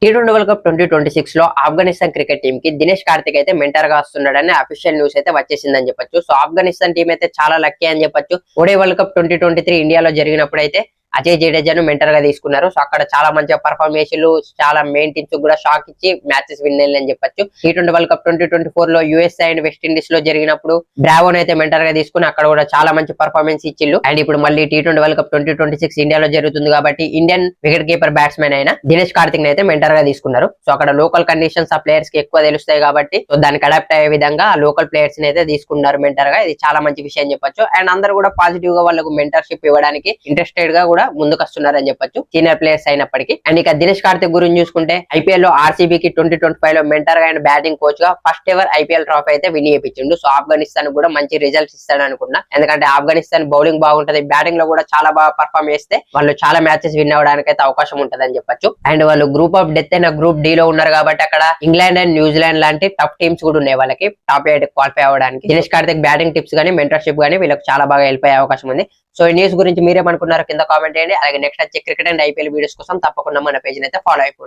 T20 world cup 2026 లో Afghanistan cricket team కి దినేష్ కార్తిక్ అయితే మెంటర్ గా వస్తున్నాడని అఫీషియల్ న్యూస్ అయితే వచ్చేసిందని చెప్పొచ్చు. సో ఆఫ్ఘనిస్తాన్ టీం అయితే చాలా లక్కీ అని చెప్పొచ్చు. ఓడే వరల్డ్ కప్ 2023 ఇండియాలో జరిగినప్పుడు అయితే అజయ్ జడేజాను మెంటర్ గా తీసుకున్నారు. సో అక్కడ చాలా మంచిగా పర్ఫార్మ్ చేసిళ్ళు, చాలా మెయిన్ టీమ్స్ కూడా షాక్ ఇచ్చి మ్యాచెస్ విన్ అయ్యారని చెప్పొచ్చు. టీ20 వరల్డ్ కప్ 2024 లో యూఎస్ఏ అండ్ వెస్టిండీస్ లో జరిగినప్పుడు బ్రావోన్ అయితే మెంటర్ గా తీసుకుని అక్కడ కూడా చాలా మంచి పర్ఫార్మెన్స్ ఇచ్చిళ్ళు. అండ్ ఇప్పుడు మళ్ళీ టీ20 వరల్డ్ కప్ 2026 ఇండియాలో జరుగుతుంది కాబట్టి ఇండియన్ వికెట్ కీపర్ బ్యాట్స్మెన్ అయిన దినేష్ కార్తిక్ అయితే మెంటర్ గా తీసుకున్నారు. సో అక్కడ లోకల్ కండిషన్స్ ఆ ప్లేయర్స్ కి ఎక్కువ తెలుస్తాయి కాబట్టి సో దానికి అడాప్ట్ అయ్యే విధంగా లోకల్ ప్లేయర్స్ అయితే తీసుకున్నారు మెంటర్ గా. ఇది చాలా మంచి విషయం చెప్పొచ్చు. అండ్ అందరూ కూడా పాజిటివ్ గా వాళ్ళకు మెంటర్షిప్ ఇవ్వడానికి ఇంట్రెస్టెడ్ గా కూడా ముందుకు వస్తున్నారని చెప్పొచ్చు, సీనియర్ ప్లేయర్స్ అయినప్పటికీ. అండ్ ఇక దినేష్ కార్తిక్ గురించి చూసుకుంటే ఐపీఎల్ లో ఆర్సీబీకి 2025 లో మెంటర్ గా అండ్ బ్యాటింగ్ కోచ్ గా ఫస్ట్ ఎవర్ ఐపీఎల్ ట్రోఫీ అయితే విన్ చేయించిండు. సో ఆఫ్ఘనిస్తాన్ కూడా మంచి రిజల్ట్స్ ఇస్తాడు అనుకున్నా, ఎందుకంటే ఆఫ్ఘనిస్తాన్ బౌలింగ్ బాగుంటది, బ్యాటింగ్ లో కూడా చాలా బాగా పర్ఫార్మ్ చేస్తే వాళ్ళు చాలా మ్యాచెస్ విన్ అవ్వడానికి అయితే అవకాశం ఉంటది అని చెప్పొచ్చు. అండ్ వాళ్ళు గ్రూప్ ఆఫ్ డెత్ అయిన గ్రూప్ డి లో ఉన్నారు కాబట్టి అక్కడ ఇంగ్లాండ్ అండ్ న్యూజిలాండ్ లాంటి టఫ్ టీమ్స్ కూడా ఉన్నాయి వాళ్ళకి టాప్ 8 క్వాలిఫై అవ్వడానికి. దినేష్ కార్తిక్ బ్యాటింగ్ టిప్స్ గానీ మెంటర్షిప్ గానీ వీళ్ళకి చాలా బాగా హెల్ప్ అయ్యే అవకాశం ఉంది. సో ఈ న్యూస్ గురించి మీరేమనుకున్నారో కింద కామెంట్ చేయండి. అలాగే నెక్స్ట్ వచ్చే క్రికెట్ అండ్ ఐపీఎల్ వీడియోస్ కోసం తప్పకుండా మన పేజ్ అయితే ఫాలో అయిపోండి.